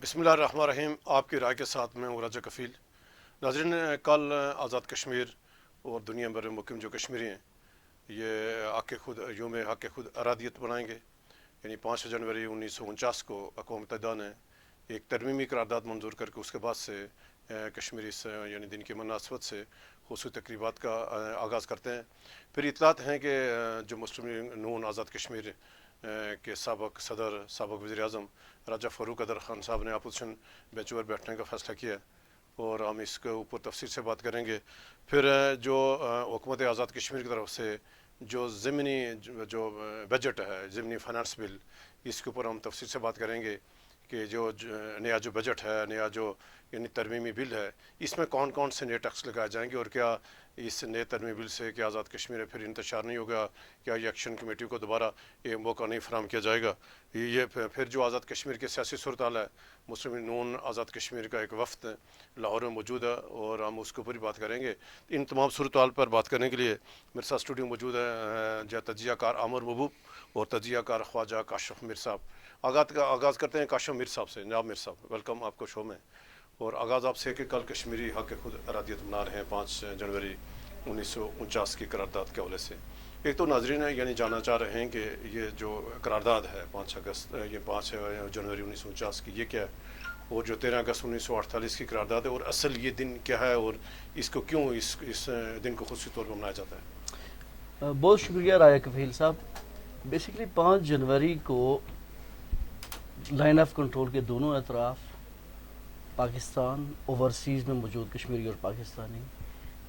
بسم اللہ الرحمن الرحیم. آپ کی رائے کے ساتھ میں ہوں راجہ کفیل. ناظرین، کل آزاد کشمیر اور دنیا بھر میں مقیم جو کشمیری ہیں یہ یوم حق خود ارادیت منائیں گے. یعنی 5 جنوری 1949 کو اقوام متحدہ نے ایک ترمیمی قرارداد منظور کر کے اس کے بعد سے کشمیری سے یعنی دن کی مناسبت سے خصوصی تقریبات کا آغاز کرتے ہیں. پھر اطلاعات ہیں کہ جو مسلم نون آزاد کشمیر کے سابق صدر سابق وزیر اعظم راجہ فاروق ادر خان صاحب نے اپوزیشن بینچ پر بیٹھنے کا فیصلہ کیا اور ہم اس کے اوپر تفصیل سے بات کریں گے. پھر جو حکومت آزاد کشمیر کی طرف سے جو ضمنی جو بجٹ ہے ضمنی فائنانس بل اس کے اوپر ہم تفصیل سے بات کریں گے کہ جو نیا جو بجٹ ہے نیا جو یعنی ترمیمی بل ہے اس میں کون کون سے نئے ٹیکس لگائے جائیں گے اور کیا اس نئے ترمیمی بل سے کہ آزاد کشمیر میں پھر انتشار نہیں ہوگا, کیا یہ ایکشن کمیٹی کو دوبارہ یہ موقع نہیں فراہم کیا جائے گا. یہ پھر جو آزاد کشمیر کی سیاسی صورتحال ہے مسلم نون آزاد کشمیر کا ایک وفد لاہور میں موجود ہے اور ہم اس کے اوپر ہی بات کریں گے. ان تمام صورتحال پر بات کرنے کے لیے میرے ساتھ اسٹوڈیو موجود ہے جو تجزیہ کار عامر محبوب اور تجزیہ کار خواجہ کاشف میر صاحب. آغاز کرتے ہیں کاشف میر صاحب سے. جناب میر صاحب ویلکم آپ کو شو میں. اور آغاز آپ سے کہ کل کشمیری حق خود ارادیت منا رہے ہیں 5 جنوری 1949 کی قرارداد کے حوالے سے. ایک تو ناظرین یعنی جاننا چاہ رہے ہیں کہ یہ جو قرارداد ہے 5 جنوری 1949 کی یہ کیا ہے, اور جو 13 اگست 1948 کی قرارداد ہے, اور اصل یہ دن کیا ہے اور اس کو کیوں اس دن کو خصوصی طور پر منایا جاتا ہے. بہت شکریہ راجہ کفیل صاحب. بیسیکلی 5 جنوری کو لائن آف کنٹرول کے دونوں اطراف پاکستان اوورسیز میں موجود کشمیری اور پاکستانی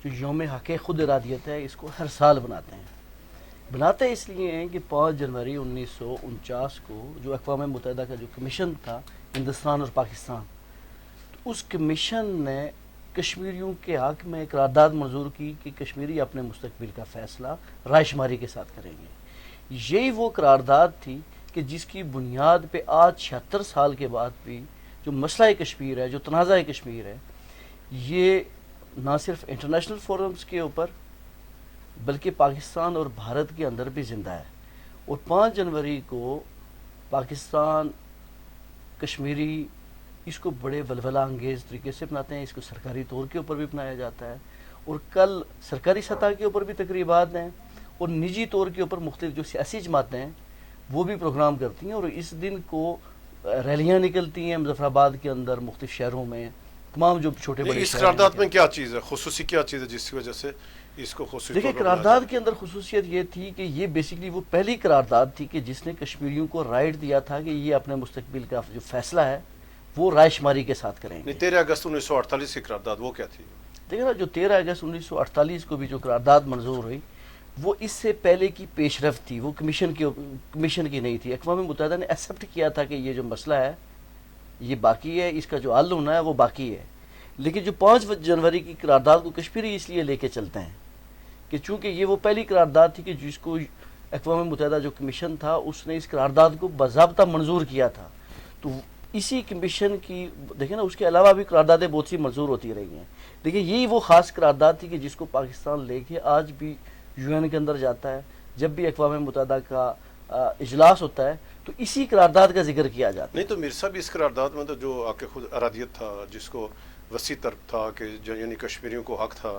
جو یوم حق خود ارادیت ہے اس کو ہر سال بناتے اس لیے ہیں کہ 5 جنوری 1949 کو جو اقوام متحدہ کا جو کمیشن تھا ہندوستان اور پاکستان, تو اس کمیشن نے کشمیریوں کے حق میں قرارداد منظور کی کہ کشمیری اپنے مستقبل کا فیصلہ رائے شماری کے ساتھ کریں گے. یہی وہ قرارداد تھی کہ جس کی بنیاد پہ آج 76 سال کے بعد بھی جو مسئلہ کشمیر ہے, جو تنازع کشمیر ہے, یہ نہ صرف انٹرنیشنل فورمز کے اوپر بلکہ پاکستان اور بھارت کے اندر بھی زندہ ہے. اور 5 جنوری کو پاکستان کشمیری اس کو بڑے ولولہ انگیز طریقے سے بناتے ہیں. اس کو سرکاری طور کے اوپر بھی بنایا جاتا ہے اور کل سرکاری سطح کے اوپر بھی تقریبات ہیں اور نجی طور کے اوپر مختلف جو سیاسی جماعتیں ہیں وہ بھی پروگرام کرتی ہیں. اور اس دن کو ریلیاں نکلتی ہیں مظفر آباد کے اندر, مختلف شہروں میں, تمام جو چھوٹے بڑے اس قرارداد میں کیا چیز ہے خصوصی, کیا چیز ہے جس کی وجہ سے اس کو خصوصی دیکھیں قرارداد کے اندر خصوصیت یہ تھی کہ یہ بیسیکلی وہ پہلی قرارداد تھی کہ جس نے کشمیریوں کو رائٹ دیا تھا کہ یہ اپنے مستقبل کا جو فیصلہ ہے وہ رائے شماری کے ساتھ کریں گے. 13 اگست 1948 کی قرارداد وہ کیا تھی؟ دیکھیں نا, جو 13 اگست 1948 کو بھی جو قرارداد منظور ہوئی وہ اس سے پہلے کی پیش رفت تھی, وہ کمیشن کی نہیں تھی. اقوام متحدہ نے ایکسیپٹ کیا تھا کہ یہ جو مسئلہ ہے یہ باقی ہے, اس کا جو حل ہونا ہے وہ باقی ہے. لیکن جو 5 جنوری کی قرارداد کو کشمیری اس لیے لے کے چلتے ہیں کہ چونکہ یہ وہ پہلی قرارداد تھی کہ جس کو اقوام متحدہ جو کمیشن تھا اس نے اس قرارداد کو باضابطہ منظور کیا تھا. تو اسی کمیشن کی دیکھیں نا, اس کے علاوہ بھی قراردادیں بہت سی منظور ہوتی رہی ہیں, لیکن یہی وہ خاص قرارداد تھی کہ جس کو پاکستان لے کے آج بھی یو این کے اندر جاتا ہے. جب بھی اقوام متحدہ کا اجلاس ہوتا ہے تو اسی قرارداد کا ذکر کیا جاتا ہے. نہیں تو میر صاحب اس قرارداد میں تو جو حق خود ارادیت تھا جس کو وسیع طرف تھا کہ یعنی کشمیریوں کو حق تھا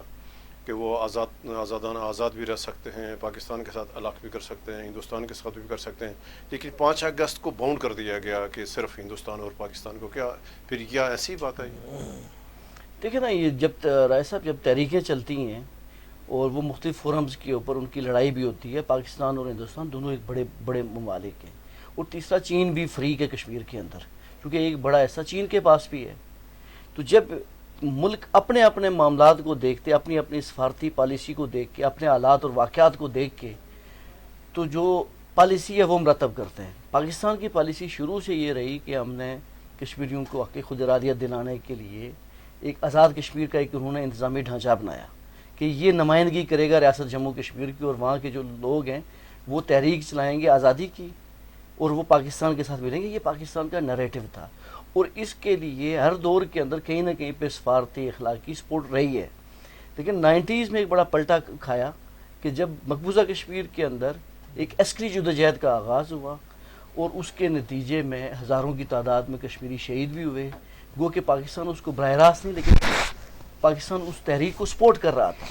کہ وہ آزاد بھی رہ سکتے ہیں, پاکستان کے ساتھ علاقہ بھی کر سکتے ہیں, ہندوستان کے ساتھ بھی کر سکتے ہیں, لیکن 5 اگست کو باؤنڈ کر دیا گیا کہ صرف ہندوستان اور پاکستان کو. کیا پھر کیا ایسی بات ہے؟ دیکھیں نا, یہ جب رائے صاحب جب تحریکیں چلتی ہیں اور وہ مختلف فورمز کے اوپر ان کی لڑائی بھی ہوتی ہے, پاکستان اور ہندوستان دونوں ایک بڑے بڑے ممالک ہیں, اور تیسرا چین بھی فریق ہے کشمیر کے اندر کیونکہ ایک بڑا ایسا چین کے پاس بھی ہے. تو جب ملک اپنے اپنے معاملات کو دیکھتے, اپنی اپنی سفارتی پالیسی کو دیکھ کے, اپنے حالات اور واقعات کو دیکھ کے تو جو پالیسی ہے وہ مرتب کرتے ہیں. پاکستان کی پالیسی شروع سے یہ رہی کہ ہم نے کشمیریوں کو حق خود ارادیت دلانے کے لیے ایک آزاد کشمیر کا ایک انہوں نے انتظامی ڈھانچہ بنایا کہ یہ نمائندگی کرے گا ریاست جموں کشمیر کی, اور وہاں کے جو لوگ ہیں وہ تحریک چلائیں گے آزادی کی اور وہ پاکستان کے ساتھ ملیں گے. یہ پاکستان کا نریٹو تھا اور اس کے لیے ہر دور کے اندر کہیں نہ کہیں پہ سفارتی اخلاقی سپورٹ رہی ہے. لیکن 90s میں ایک بڑا پلٹا کھایا کہ جب مقبوضہ کشمیر کے اندر ایک عسکری جدوجہد کا آغاز ہوا اور اس کے نتیجے میں ہزاروں کی تعداد میں کشمیری شہید بھی ہوئے. گو کہ پاکستان اس کو براہ راست نہیں لیکن پاکستان اس تحریک کو سپورٹ کر رہا تھا.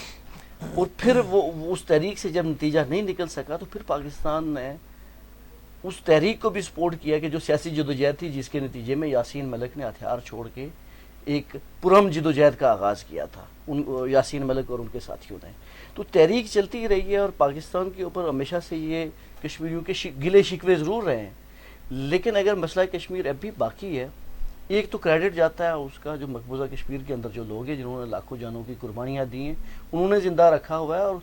اور پھر وہ اس تحریک سے جب نتیجہ نہیں نکل سکا تو پھر پاکستان نے اس تحریک کو بھی سپورٹ کیا کہ جو سیاسی جدوجہد تھی جس کے نتیجے میں یاسین ملک نے ہتھیار چھوڑ کے ایک پرامن جدوجہد کا آغاز کیا تھا یاسین ملک اور ان کے ساتھیوں نے. تو تحریک چلتی رہی ہے اور پاکستان کے اوپر ہمیشہ سے یہ کشمیریوں کے گلے شکوے ضرور رہے ہیں. لیکن اگر مسئلہ کشمیر اب بھی باقی ہے, ایک تو کریڈٹ جاتا ہے اس کا جو مقبوضہ کشمیر کے اندر جو لوگ ہیں جنہوں نے لاکھوں جانوں کی قربانیاں دی ہیں انہوں نے زندہ رکھا ہوا ہے. اور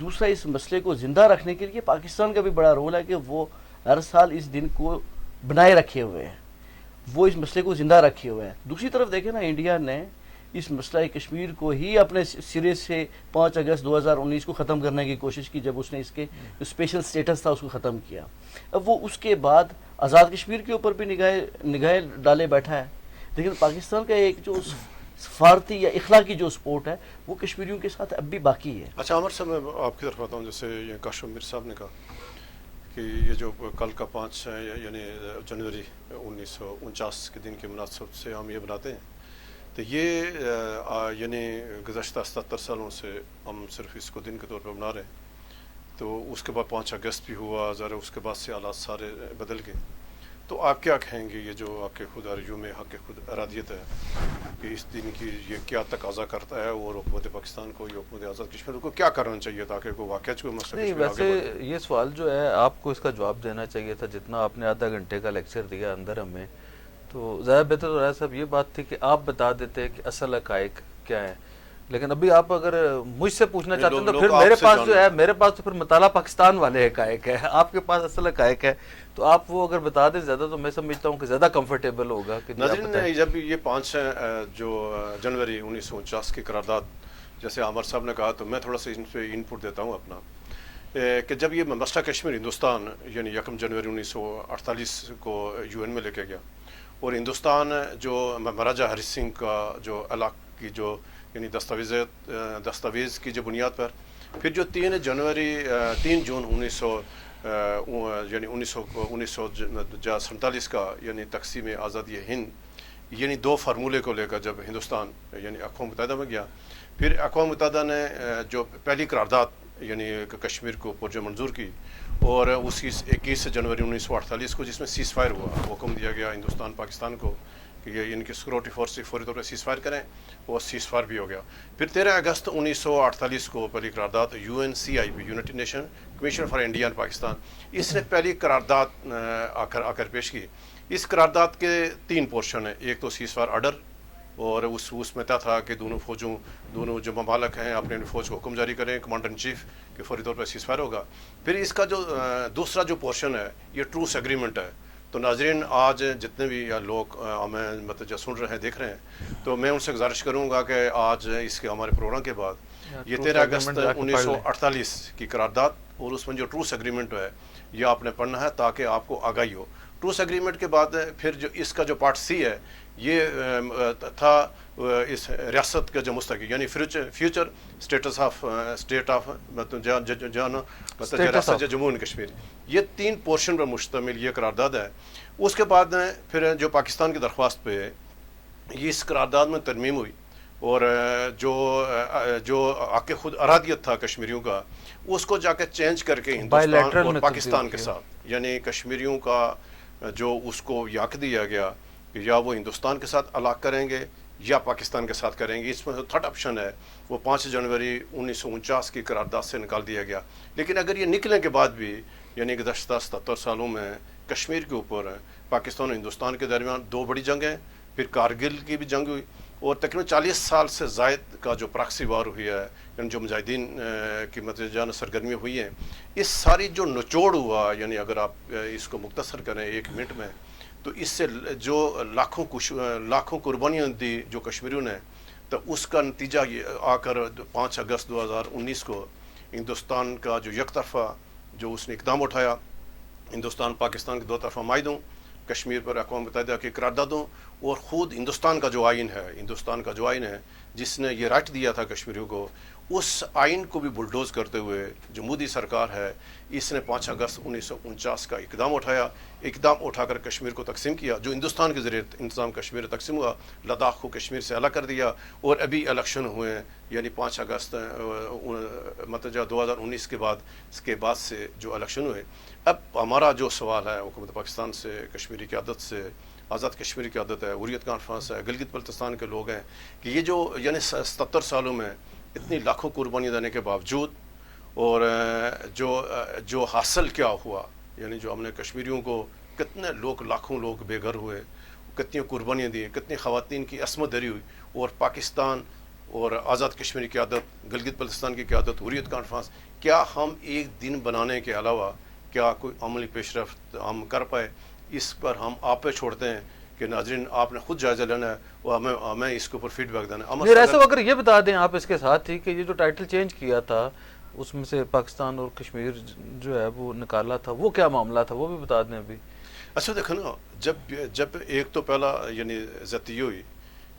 دوسرا اس مسئلے کو زندہ رکھنے کے لیے پاکستان کا بھی بڑا رول ہے کہ وہ ہر سال اس دن کو بنائے رکھے ہوئے ہیں, وہ اس مسئلے کو زندہ رکھے ہوئے ہیں. دوسری طرف دیکھیں نا, انڈیا نے اس مسئلہ کشمیر کو ہی اپنے سرے سے 5 اگست 2019 کو ختم کرنے کی کوشش کی جب اس نے اس کے اسپیشل سٹیٹس تھا اس کو ختم کیا. اب وہ اس کے بعد آزاد کشمیر کے اوپر بھی نگاہیں ڈالے بیٹھا ہے. لیکن پاکستان کا ایک جو سفارتی یا اخلاقی جو سپورٹ ہے وہ کشمیریوں کے ساتھ اب بھی باقی ہے. اچھا عمر صاحب, میں آپ کی طرف آتا ہوں. جیسے یہ کاشف میر صاحب نے کہا کہ یہ جو کل کا 5 یعنی جنوری 1949 کے دن کی مناسبت سے ہم یہ بناتے ہیں, تو یہ یعنی گزشتہ 77 سالوں سے ہم صرف اس کو دن کے طور پہ بنا رہے ہیں. تو اس کے بعد 5 اگست بھی ہوا, ذرا اس کے بعد سے حالات سارے بدل گئے. تو آپ کیا کہیں گے یہ جو حق خود یوم حق خود ارادیت ہے کہ اس دن کی یہ کیا تقاضا کرتا ہے, اور حکومت پاکستان کو, یہ حکومت آزاد کشمیر کو کیا کرنا چاہیے تاکہ کوئی واقعہ کوئی مسئلہ نہیں؟ ویسے یہ سوال جو ہے آپ کو اس کا جواب دینا چاہیے تھا. جتنا آپ نے آدھا گھنٹے کا لیکچر دیا اندر ہمیں, تو زیادہ بہتر ہو رہا ہے صاحب یہ بات تھی کہ آپ بتا دیتے کہ اصل حقائق کیا ہے. لیکن ابھی آپ اگر مجھ سے پوچھنا چاہتے ہیں تو پھر میرے پاس جو ہے, میرے پاس تو پھر مطالعہ پاکستان والے حقائق ہے, آپ کے پاس اصل حقائق ہے. تو آپ وہ اگر بتا دیں زیادہ تو میں سمجھتا ہوں کہ زیادہ کمفرٹیبل ہوگا. ناظرین, جب یہ 5 جو جنوری 1949 کی قرارداد, جیسے عامر صاحب نے کہا, تو میں تھوڑا سا ان پہ ان پٹ دیتا ہوں اپنا, کہ جب یہ مسئلہ کشمیر ہندوستان یعنی 1 جنوری 1948 کو UN میں لے کے گیا, اور ہندوستان جو مہاراجہ ہری سنگھ کا جو علاقے کی جو یعنی دستاویز کی جو بنیاد پر, پھر جو 3 جون 1947 کا یعنی تقسیم آزادی ہند یعنی 2 فارمولے کو لے کر جب ہندوستان یعنی اقوام متحدہ میں گیا, پھر اقوام متحدہ نے جو پہلی قرارداد یعنی کشمیر کو پرجو منظور کی, اور اس کی 21 جنوری 1948 کو جس میں سیز فائر ہوا, حکم دیا گیا ہندوستان پاکستان کو کہ یہ ان کی سیکورٹی فورس فوری طور پر سیز فائر کریں, اور سیز فائر بھی ہو گیا. پھر 13 اگست 1948 کو پہلی قرارداد UNCIP united nation commission for India and Pakistan, اس نے پہلی قرارداد آ کر پیش کی. اس قرارداد کے 3 پورشن ہیں. ایک تو سیز فائر آرڈر, اور اس میں تھا کہ دونوں جو ممالک ہیں اپنے فوج کو حکم جاری کریں, کمانڈر ان چیف, کہ فوری طور پر سیز فائر ہوگا. پھر اس کا جو دوسرا جو پورشن ہے یہ ٹروس ایگریمنٹ ہے. تو ناظرین, آج جتنے بھی لوگ ہمیں مطلب جو سن رہے ہیں دیکھ رہے ہیں, تو میں ان سے گزارش کروں گا کہ آج اس کے ہمارے پروگرام کے بعد یہ 13 اگست 1948 کی قرارداد اور اس میں جو ٹروس ایگریمنٹ ہے یہ آپ نے پڑھنا ہے تاکہ آپ کو آگاہی ہو. ٹروس ایگریمنٹ کے بعد پھر جو اس کا جو پارٹ سی ہے یہ تھا اس ریاست کا جو مستقل یعنی فیوچر اسٹیٹ آف ریاست جموں اینڈ کشمیر, یہ 3 پورشن پر مشتمل یہ قرارداد ہے. اس کے بعد پھر جو پاکستان کی درخواست پہ یہ اس قرارداد میں ترمیم ہوئی, اور جو حق خود ارادیت تھا کشمیریوں کا اس کو جا کے چینج کر کے ہندوستان اور پاکستان کے ساتھ یعنی کشمیریوں کا جو اس کو یک دیا گیا کہ یا وہ ہندوستان کے ساتھ الگ کریں گے یا پاکستان کے ساتھ کریں گے. اس میں جو 3rd آپشن ہے وہ 5 جنوری 1949 کی قرارداد سے نکال دیا گیا. لیکن اگر یہ نکلنے کے بعد بھی یعنی گزشتہ 77 سالوں میں کشمیر کے اوپر پاکستان اور ہندوستان کے درمیان 2 بڑی جنگیں, پھر کارگل کی بھی جنگ ہوئی, اور تقریباً 40 سال سے زائد کا جو پراکسی وار ہوئی ہے یعنی جو مجاہدین کی متجانہ سرگرمیاں ہوئی ہیں, اس ساری جو نچوڑ ہوا یعنی اگر آپ اس کو مختصر کریں 1 منٹ میں, تو اس سے جو لاکھوں قربانیاں دی جو کشمیریوں نے, تو اس کا نتیجہ یہ آ کر 5 اگست 2019 کو ہندوستان کا جو یک طرفہ جو اس نے اقدام اٹھایا, ہندوستان پاکستان کے 2 طرفہ معاہدوں, کشمیر پر اقوام متحدہ کی قراردادوں, اور خود ہندوستان کا جو آئین ہے جس نے یہ رائٹ دیا تھا کشمیریوں کو, اس آئین کو بھی بلڈوز کرتے ہوئے جو مودی سرکار ہے اس نے 5 اگست 1949 کا اقدام اٹھا کر کشمیر کو تقسیم کیا، جو ہندوستان کے ذریعے انتظام کشمیر تقسیم ہوا، لداخ کو کشمیر سے الگ کر دیا، اور ابھی الیکشن ہوئے ہیں، یعنی 5 اگست مطلب 2019 کے بعد سے جو الیکشن ہوئے. اب ہمارا جو سوال ہے حکومت پاکستان سے، کشمیری قیادت سے، آزاد کشمیر کی عادت ہے، حریت کانفرنس ہے، گلگت بلتستان کے لوگ ہیں، کہ یہ جو یعنی 77 سالوں میں اتنی لاکھوں قربانیاں دینے کے باوجود اور جو حاصل کیا ہوا، یعنی جو ہم نے کشمیریوں کو کتنے لوگ، لاکھوں لوگ بے گھر ہوئے، کتنی قربانیاں دی، کتنی خواتین کی عصمت دری ہوئی، اور پاکستان اور آزاد کشمیر کی قیادت، گلگت بلتستان کی قیادت، حریت کانفرنس، کیا ہم ایک دن بنانے کے علاوہ کیا کوئی عملی پیش رفت ہم کر پائے؟ اس پر ہم آپ پہ چھوڑتے ہیں کہ ناظرین آپ نے خود جائزہ لینا ہے اور ہمیں اس کے اوپر فیڈ بیک دینا ہے. نہیں ایسا اگر یہ بتا دیں آپ اس کے ساتھ ہی کہ یہ جو ٹائٹل چینج کیا تھا اس میں سے پاکستان اور کشمیر جو ہے وہ نکالا تھا، وہ کیا معاملہ تھا وہ بھی بتا دیں ابھی. اچھا دیکھو نا، جب ایک تو پہلا یعنی ذاتی ہوئی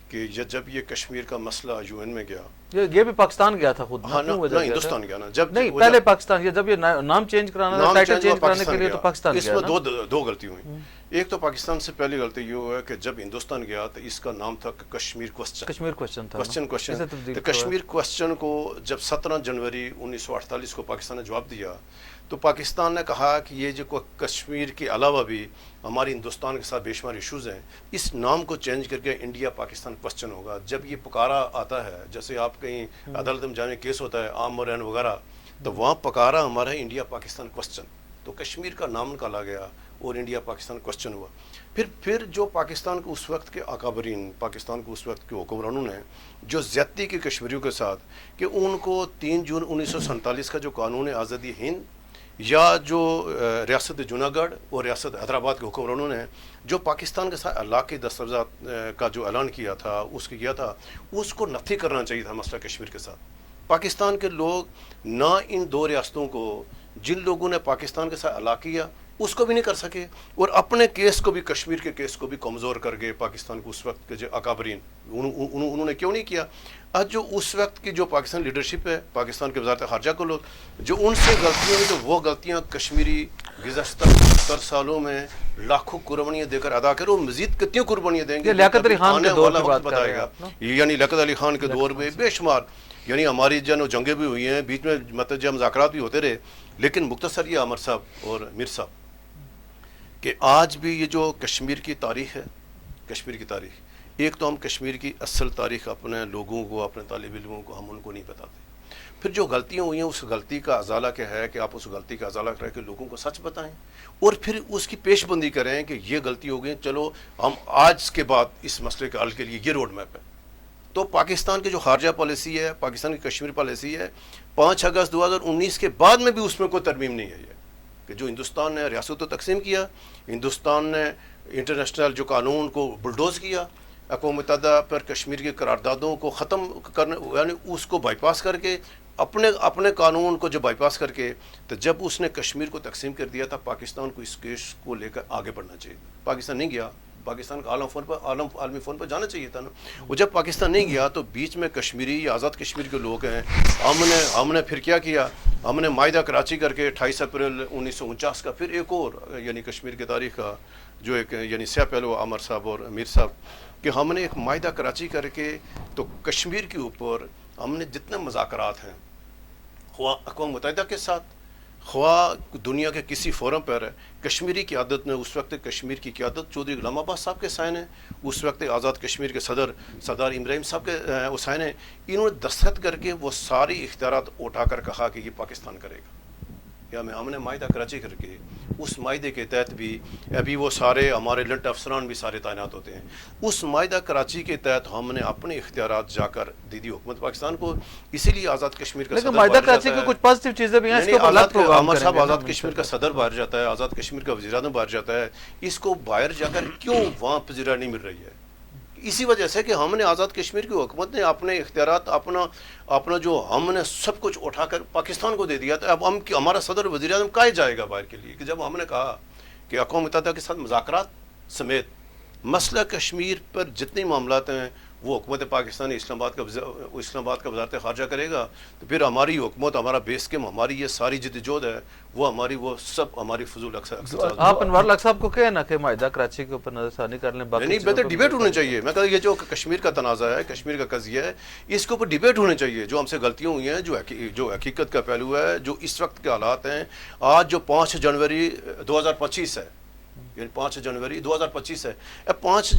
کہ جب یہ کشمیر کا مسئلہ یو این میں گیا، یہ بھی پاکستان گیا تھا خود. ہاں ہندوستان گیا نا، جب نہیں پہلے پاکستان، جب یہ نام چینج کرانا تھا، ٹائٹل چینج کرانے کے لیے تو پاکستان اس گیا. میں دو غلطی ہوئی. ایک تو پاکستان سے پہلی غلطی یہ ہوا کہ جب ہندوستان گیا تو اس کا نام تھا کشمیر کوسچن تھا. کشمیر کوسچن کو جب 17 جنوری 1948 کو پاکستان نے جواب دیا تو پاکستان نے کہا کہ یہ جو کشمیر کے علاوہ بھی ہماری ہندوستان کے ساتھ بے شمار ایشوز ہیں، اس نام کو چینج کر کے انڈیا پاکستان کوسچن ہوگا. جب یہ پکارا آتا ہے، جیسے آپ کہیں عدالت میں جانے کیس ہوتا ہے عام مرین وغیرہ، تو وہاں پکارا ہمارا انڈیا پاکستان کوسچن، تو کشمیر کا نام نکالا گیا اور انڈیا پاکستان کوسچن ہوا. پھر جو پاکستان کو اس وقت کے اکابرین، پاکستان کو اس وقت کے حکمرانوں نے جو زیادتی کی کشمیریوں کے ساتھ، کہ ان کو 3 جون 1947 کا جو قانون آزادی ہند یا جو ریاست جوناگڑھ اور ریاست حیدرآباد کے حکمرانوں نے جو پاکستان کے ساتھ علاقائی دستاویزات کا جو اعلان کیا تھا، اس کی کیا تھا، اس کو نفی کرنا چاہیے تھا مسئلہ کشمیر کے ساتھ. پاکستان کے لوگ نہ ان 2 ریاستوں کو، جن لوگوں نے پاکستان کے ساتھ علاقہ کیا اس کو بھی نہیں کر سکے، اور اپنے کیس کو بھی، کشمیر کے کیس کو بھی کمزور کر گئے پاکستان کو اس وقت کے جو اکابرین. انہوں نے کیوں نہیں کیا؟ آج جو اس وقت کی جو پاکستان لیڈرشپ ہے، پاکستان کے وزارت خارجہ کو لوگ جو ان سے غلطیاں ہیں، تو وہ غلطیاں کشمیری گزشتہ 70 سالوں میں لاکھوں قربانیاں دے کر ادا کرے، اور مزید کتنی قربانیاں دیں گے. لیاقت علی خان کے دور کی بات کر رہے ہیں آپ، یعنی لیاقت علی خان کے دور میں بے شمار، یعنی ہماری جو جنگیں بھی ہوئی ہیں، بیچ میں مطلب جو مذاکرات بھی ہوتے رہے، لیکن مختصر یہ عمر صاحب اور میر صاحب کہ آج بھی یہ جو کشمیر کی تاریخ ہے، کشمیر کی تاریخ، ایک تو ہم کشمیر کی اصل تاریخ اپنے لوگوں کو، اپنے طالب علموں کو ہم ان کو نہیں بتاتے. پھر جو غلطیاں ہوئی ہیں اس غلطی کا ازالہ کیا ہے کہ آپ اس غلطی کا ازالہ کریں کہ لوگوں کو سچ بتائیں، اور پھر اس کی پیش بندی کریں کہ یہ غلطی ہو گئی، چلو ہم آج کے بعد اس مسئلے کے حل کے لیے یہ روڈ میپ ہے. تو پاکستان کی جو خارجہ پالیسی ہے، پاکستان کی کشمیر پالیسی ہے، 5 اگست 2019 کے بعد میں بھی اس میں کوئی ترمیم نہیں ہے. یہ کہ جو ہندوستان نے ریاست کو تقسیم کیا، ہندوستان نے انٹرنیشنل جو قانون کو بلڈوز کیا، اقوام متحدہ پر کشمیر کی قراردادوں کو ختم کرنے، یعنی اس کو بائی پاس کر کے اپنے قانون کو جو بائی پاس کر کے، تو جب اس نے کشمیر کو تقسیم کر دیا تھا، پاکستان کو اس کیس کو لے کر آگے بڑھنا چاہیے. پاکستان نہیں گیا، پاکستان کا عالمی فون پر جانا چاہیے تھا نا. وہ جب پاکستان نہیں گیا تو بیچ میں کشمیری یا آزاد کشمیر کے لوگ ہیں، ہم نے پھر کیا ہم نے معاہدہ کراچی کر کے 28 اپریل 1949 کا پھر ایک اور یعنی کشمیر کی تاریخ کا جو ایک یعنی سیاہ پہلو عمر صاحب اور میر صاحب کہ ہم نے ایک معاہدہ کراچی کر کے تو کشمیر کے اوپر ہم نے جتنے مذاکرات ہیں، خواہ اقوام متحدہ کے ساتھ، خواہ دنیا کے کسی فورم پر، کشمیری قیادت نے اس وقت کشمیر کی قیادت چودھری غلام عباس صاحب کے سائن ہیں، اس وقت آزاد کشمیر کے سردار ابراہیم صاحب کے سائن ہیں، انہوں نے دستخط کر کے وہ ساری اختیارات اٹھا کر کہا کہ یہ پاکستان کرے گا. یا ہم نے معاہدہ کراچی کر کے اس معاہدے کے تحت بھی ابھی وہ سارے ہمارے لنٹ افسران بھی سارے تعینات ہوتے ہیں. اس معاہدہ کراچی کے تحت ہم نے اپنے اختیارات جا کر دی حکومت پاکستان کو، اسی لیے آزاد کشمیر کا لیکن معاہدہ کراچی کے کچھ پازیٹیو چیزیں بھی ہیں، اس کو الگ پروگرام عمر صاحب آزاد کشمیر کا صدر باہر جاتا ہے، آزاد کشمیر کا وزیر اعظم باہر جاتا ہے، اس کو باہر جا کر کیوں وہاں پذیرائی نہیں مل رہی ہے؟ اسی وجہ سے کہ ہم نے آزاد کشمیر کی حکومت نے اپنے اختیارات اپنا جو ہم نے سب کچھ اٹھا کر پاکستان کو دے دیا تھا. اب ہمارا صدر وزیر اعظم کہاں جائے گا باہر کے لیے؟ کہ جب ہم نے کہا کہ اقوام متحدہ کے ساتھ مذاکرات سمیت مسئلہ کشمیر پر جتنے معاملات ہیں وہ حکومت پاکستانی اسلام آباد کا وزارت خارجہ کرے گا تو پھر ہماری حکومت, ہمارا بیس کیم, ہماری یہ ساری جدوجہد ہے وہ ہماری وہ سب ہماری فضول آپ انوار الحق صاحب کو کہنا کہ معاہدہ کراچی کے اوپر نظر ثانی کر لیں. نہیں, بہتر ڈیبیٹ ہونے چاہیے. میں کہتا یہ جو کشمیر کا تنازع ہے, کشمیر کا قضیہ ہے, اس کے اوپر ڈیبیٹ ہونے چاہیے. جو ہم سے غلطیاں ہوئی ہیں, جو حقیقت کا پہلو ہے, جو اس وقت کے حالات ہیں. آج جو 5 جنوری 2025 ہے, یعنی 5 جنوری 2025 ہے, 5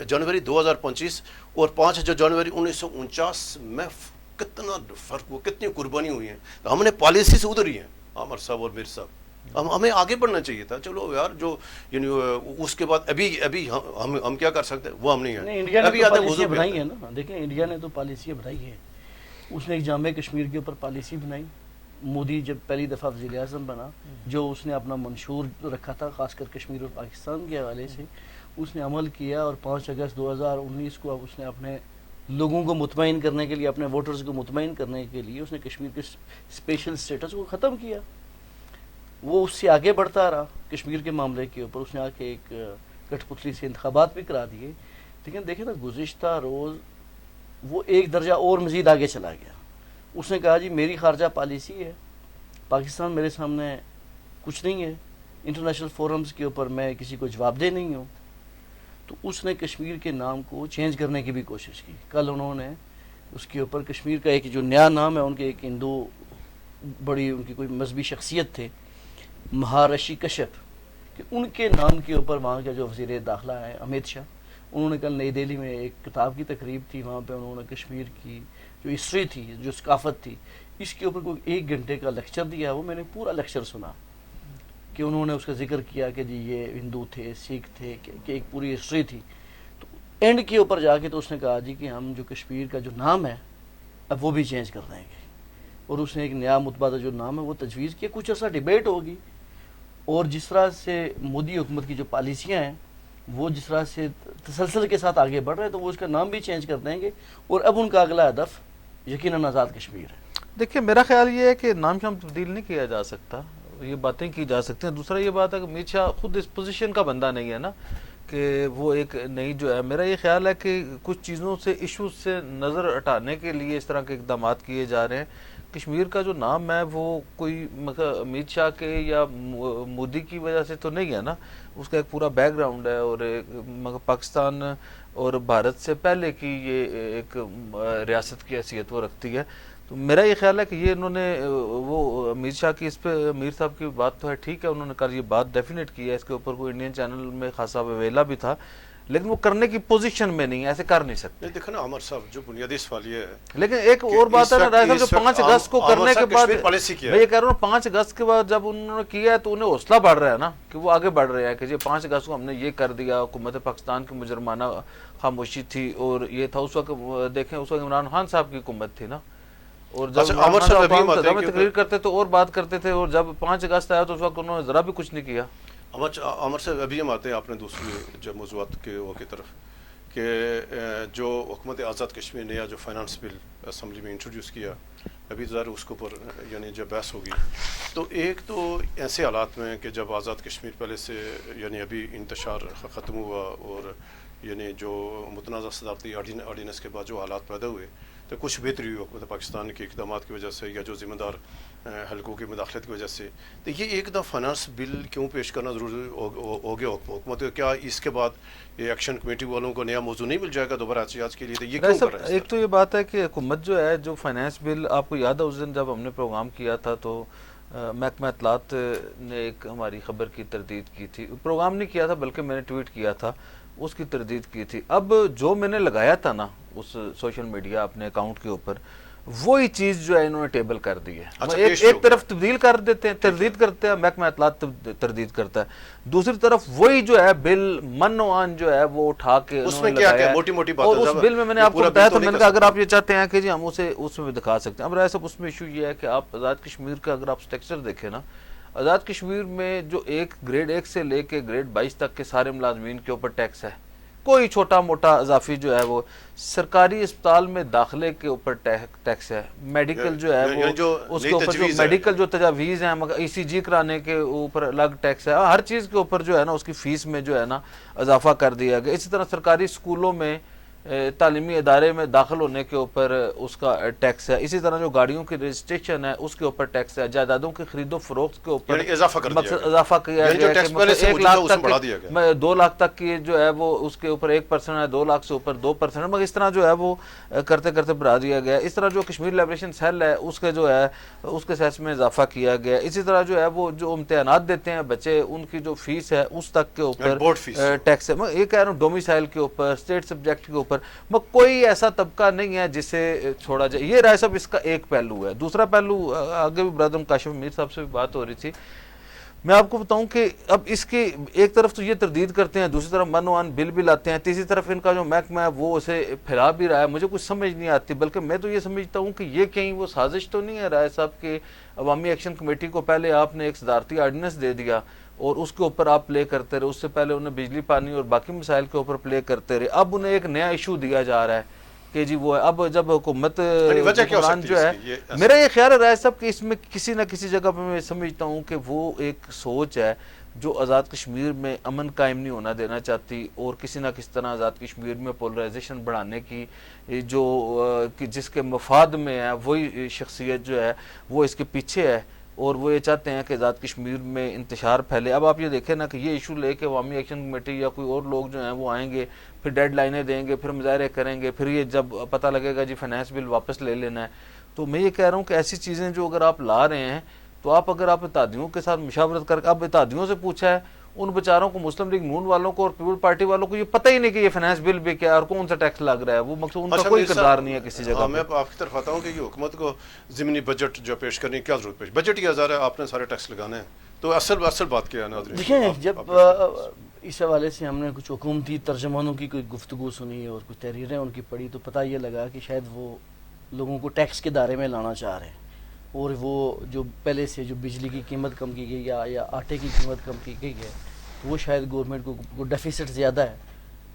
جنوری 2025 اور 5 جنوری 1949 میں کتنا فرق ہوا, کتنی قربانی ہوئی ہیں. تو ہم نے پالیسی سے ادھر ہی ہیں عامر صاحب اور میر صاحب. ہمیں آگے بڑھنا چاہیے تھا. چلو یار, جو یعنی اس کے بعد ابھی ہم کیا کر سکتے ہیں, وہ ہم نہیں ہیں. انڈیا نے ابھی تو آتے پالیسیاں بنائی ہیں نا. دیکھیں انڈیا نے تو پالیسیاں بنائی ہیں. اس نے ایک جامع کشمیر کے اوپر پالیسی بنائی. مودی جب پہلی دفعہ وزیر اعظم بنا, جو اس نے اپنا منشور رکھا تھا خاص کر کشمیر اور پاکستان کے حوالے سے, اس نے عمل کیا. اور 5 اگست 2019 کو اس نے اپنے لوگوں کو مطمئن کرنے کے لیے, اپنے ووٹرز کو مطمئن کرنے کے لیے, اس نے کشمیر کے اسپیشل سٹیٹس کو ختم کیا. وہ اس سے آگے بڑھتا رہا کشمیر کے معاملے کے اوپر. اس نے آ کے ایک کٹ پتلی سے انتخابات بھی کرا دیے. لیکن دیکھیں نا, گزشتہ روز وہ ایک درجہ اور مزید آگے چلا گیا. اس نے کہا جی میری خارجہ پالیسی ہے, پاکستان میرے سامنے کچھ نہیں ہے, انٹرنیشنل فورمز کے اوپر میں کسی کو جواب دہ نہیں ہوں. تو اس نے کشمیر کے نام کو چینج کرنے کی بھی کوشش کی. کل انہوں نے اس کے اوپر کشمیر کا ایک جو نیا نام ہے, ان کے ایک ہندو بڑی ان کی کوئی مذہبی شخصیت تھے مہارشی کشپ, کہ ان کے نام کے اوپر وہاں کا جو وزیر داخلہ ہے امیت شاہ, انہوں نے کل نئی دہلی میں ایک کتاب کی تقریب تھی, وہاں پہ انہوں نے کشمیر کی جو ہسٹری تھی, جو ثقافت تھی, اس کے اوپر کوئی 1 گھنٹے کا لیکچر دیا. وہ میں نے پورا لیکچر سنا کہ انہوں نے اس کا ذکر کیا کہ جی یہ ہندو تھے, سکھ تھے, کہ ایک پوری ہسٹری تھی. تو اینڈ کے اوپر جا کے تو اس نے کہا جی کہ ہم جو کشمیر کا جو نام ہے اب وہ بھی چینج کر دیں گے. اور اس نے ایک نیا متبادل جو نام ہے وہ تجویز کیا. کچھ عرصہ ڈیبیٹ ہوگی, اور جس طرح سے مودی حکومت کی جو پالیسیاں ہیں وہ جس طرح سے تسلسل کے ساتھ آگے بڑھ رہے ہیں, تو وہ اس کا نام بھی چینج کر دیں گے. اور اب ان کا اگلا ہدف یقیناً آزاد کشمیر ہے. دیکھیے میرا خیال یہ ہے کہ نام شام تبدیل نہیں کیا جا سکتا, یہ باتیں کی جا سکتی ہیں. دوسرا یہ بات ہے کہ امت شاہ خود اس پوزیشن کا بندہ نہیں ہے نا, کہ وہ ایک نئی جو ہے, میرا یہ خیال ہے کہ کچھ چیزوں سے, ایشوز سے نظر ہٹانے کے لیے اس طرح کے اقدامات کیے جا رہے ہیں. کشمیر کا جو نام ہے وہ کوئی امت شاہ کے یا مودی کی وجہ سے تو نہیں ہے نا, اس کا ایک پورا بیک گراؤنڈ ہے. اور پاکستان اور بھارت سے پہلے کی یہ ایک ریاست کی حیثیت وہ رکھتی ہے. تو میرا یہ خیال ہے کہ یہ انہوں نے وہ امت شاہ کی اس پہ, میر صاحب کی بات تو ہے ٹھیک ہے, انہوں نے کل یہ بات ڈیفینیٹ کی ہے. اس کے اوپر کوئی انڈین چینل میں خاصا ویلا بھی تھا, لیکن وہ کرنے کی پوزیشن میں نہیں ہے, ایسے کر نہیں سکتے. دیکھو نا عمر صاحب, جو بنیادی سوال یہ ہے, لیکن ایک اور بات ہے نا رائے صاحب, جو 5 اگست کو کرنے کے بعد, میں یہ کہہ رہا ہوں 5 اگست کے بعد جب انہوں نے کیا ہے تو انہیں حوصلہ بڑھ رہا ہے نا, کہ وہ آگے بڑھ رہے ہیں کہ جی 5 اگست کو ہم نے یہ کر دیا. حکومت پاکستان کی مجرمانہ خاموشی تھی, اور یہ تھا اس وقت, دیکھیں اس وقت عمران خان صاحب کی حکومت تھی نا, اور جب تقریر کرتے تو اور بات کرتے تھے, اور جب 5 اگست آیا تو اس وقت انہوں نے ذرا بھی کچھ نہیں کیا. عمر صاحب ابھی ہم آتے ہیں اپنے دوسری جب موضوعات کی طرف, کہ جو حکومت آزاد کشمیر نے یا جو فائنانس بل اسمبلی میں انٹروڈیوس کیا, ابھی ظاہر اس کے اوپر یعنی جب بحث ہوگی, تو ایک تو ایسے حالات میں کہ جب آزاد کشمیر پہلے سے یعنی ابھی انتشار ختم ہوا, اور یعنی جو متنازع صدارتی آرڈیننس کے بعد جو حالات پیدا ہوئے, تو کچھ بہتری ہوئی حکومت پاکستان کے اقدامات کی وجہ سے یا جو ذمہ دار حلقوں کی مداخلت کی وجہ سے. تو یہ ایک دم فائنانس بل کیوں پیش کرنا ضروری ہو گیا حکومت؟ کیا اس کے بعد یہ ایکشن کمیٹی والوں کو نیا موضوع نہیں مل جائے گا دوبارہ احتجاج کے لیے؟ تو یہ کیوں کر رہے ہیں؟ ایک تو یہ بات ہے کہ حکومت جو ہے, جو فائنانس بل, آپ کو یاد ہے اس دن جب ہم نے پروگرام کیا تھا تو محکمہ اطلاعات نے ایک ہماری خبر کی تردید کی تھی. پروگرام نہیں کیا تھا بلکہ میں نے ٹویٹ کیا تھا, اس کی تردید کی تھی. اب جو میں نے لگایا تھا نا اس سوشل میڈیا اپنے اکاؤنٹ کے اوپر, وہی چیز جو ہے انہوں نے ٹیبل کر دی ہے. ایک طرف تبدیل کر دیتے ہیں, تردید کرتے ہیں, محکمہ اطلاعات تردید کرتا ہے, دوسری طرف وہی جو ہے بل منوان جو ہے وہ اٹھا کے اس میں کیا کیا موٹی موٹی بات. اور اس بل میں نے آپ کو بتایا تھا, میں نے کہا اگر آپ یہ چاہتے ہیں کہ جی ہم اسے اس میں بھی دکھا سکتے ہیں. اب رائے صاحب اس میں ایشو یہ ہے کہ آپ آزاد کشمیر کا اگر آپ اسٹرکچر دیکھیں نا, آزاد کشمیر میں جو گریڈ 1 سے لے کے گریڈ 22 تک کے سارے ملازمین کے اوپر ٹیکس ہے. کوئی چھوٹا موٹا اضافی جو ہے وہ سرکاری اسپتال میں داخلے کے اوپر ٹیکس ہے, میڈیکل جو ہے وہ اس کے اوپر جو میڈیکل جو تجاویز ہیں ای سی جی کرانے کے اوپر الگ ٹیکس ہے, ہر چیز کے اوپر جو ہے نا اس کی فیس میں جو ہے نا اضافہ کر دیا گیا. اسی طرح سرکاری اسکولوں میں تعلیمی ادارے میں داخل ہونے کے اوپر اس کا ٹیکس ہے، اسی طرح جو گاڑیوں کی رجسٹریشن ہے اس کے اوپر ٹیکس ہے، جائیدادوں کی خرید و فروخت کے اوپر یعنی اضافہ کر دیا مقصد گیا، اضافہ کیا یعنی جو گیا ٹیکس کہ پہلے سے مطلب 1 موجود ہے لاکھ اس میں تک بڑھا دیا گیا، 2 لاکھ تک کی جو ہے وہ اس کے اوپر 1% ہے، 2 لاکھ سے اوپر 2%، مگر اس طرح جو ہے وہ کرتے کرتے بڑھا دیا گیا۔ اس طرح جو کشمیر لبریشن سیل ہے اس کے جو ہے اس کے سیس میں اضافہ کیا گیا۔ اسی طرح جو ہے وہ جو امتحانات دیتے ہیں بچے ان کی جو فیس ہے اس تک کے اوپر بورڈ فیس ٹیکس ہے۔ میں یہ کہہ رہا ہوں ڈومیسائل کے اوپر، اسٹیٹ سبجیکٹ کے اوپر کوئی ایسا طبقہ نہیں ہے جسے چھوڑا جائے۔ یہ رائے صاحب اس کا ایک پہلو ہے۔ دوسرا پہلو آگے بھی برادر کاشف امیر صاحب سے بھی بات ہو رہی تھی، میں آپ کو بتاؤں کہ اب اس کی ایک طرف تو یہ تردید کرتے ہیں، دوسری طرف منوان بل بھی لاتے ہیں، تیسری طرف ان کا جو محکمہ ہے وہ اسے پھیلا بھی رہا ہے۔ مجھے کچھ سمجھ نہیں آتی، بلکہ میں تو یہ سمجھتا ہوں کہ یہ کہیں وہ سازش تو نہیں ہے رائے صاحب کہ عوامی ایکشن کمیٹی کو پہلے آپ نے ایک صدارتی آرڈیننس دے دیا اور اس کے اوپر آپ پلے کرتے رہے، اس سے پہلے انہیں بجلی پانی اور باقی مسائل کے اوپر پلے کرتے رہے، اب انہیں ایک نیا ایشو دیا جا رہا ہے کہ جی وہ اب جب حکومت حکمران جو ہے، میرا یہ خیال ہے رائے صاحب کہ اس میں کسی نہ کسی جگہ پہ میں سمجھتا ہوں کہ وہ ایک سوچ ہے جو آزاد کشمیر میں امن قائم نہیں ہونا دینا چاہتی، اور کسی نہ کسی طرح آزاد کشمیر میں پولرائزیشن بڑھانے کی جو جس کے مفاد میں ہے وہی شخصیت جو ہے وہ اس کے پیچھے ہے، اور وہ یہ چاہتے ہیں کہ آزاد کشمیر میں انتشار پھیلے۔ اب آپ یہ دیکھیں نا کہ یہ ایشو لے کے عوامی ایکشن کمیٹی یا کوئی اور لوگ جو ہیں وہ آئیں گے، پھر ڈیڈ لائنیں دیں گے، پھر مظاہرے کریں گے، پھر یہ جب پتہ لگے گا جی فائنانس بل واپس لے لینا ہے۔ تو میں یہ کہہ رہا ہوں کہ ایسی چیزیں جو اگر آپ لا رہے ہیں تو اگر آپ اتحادیوں کے ساتھ مشاورت کر کے اب اتحادیوں سے پوچھا ہے، ان بیچاروں کو مسلم لیگ نون والوں کو اور پیپل پارٹی والوں کو یہ پتہ ہی نہیں کہ یہ فائنانس بل بھی کیا ہے اور کون سا ٹیکس لگ رہا ہے، وہ مقصود ان کا کوئی کردار نہیں ہے کسی جگہ۔ میں آپ کی طرف آتا ہوں کہ یہ حکومت کو ضمنی بجٹ جو پیش کرنے کی کیا ضرورت پیش، بجٹ ہی ہزار ہے، آپ نے سارے ٹیکس لگانے ہیں، تو اصل بات کیا ہے ناظرین؟ دیکھیں جب اس حوالے سے ہم نے کچھ حکومتی ترجمانوں کی کوئی گفتگو سنی اور کچھ تحریریں ان کی پڑھی تو پتہ یہ لگا کہ شاید وہ لوگوں کو ٹیکس کے دائرے میں لانا چاہ رہے ہیں، اور وہ جو پہلے سے جو بجلی کی قیمت کم کی گئی یا آٹے کی قیمت کم کی گئی ہے وہ شاید گورنمنٹ کو ڈیفیسٹ زیادہ ہے،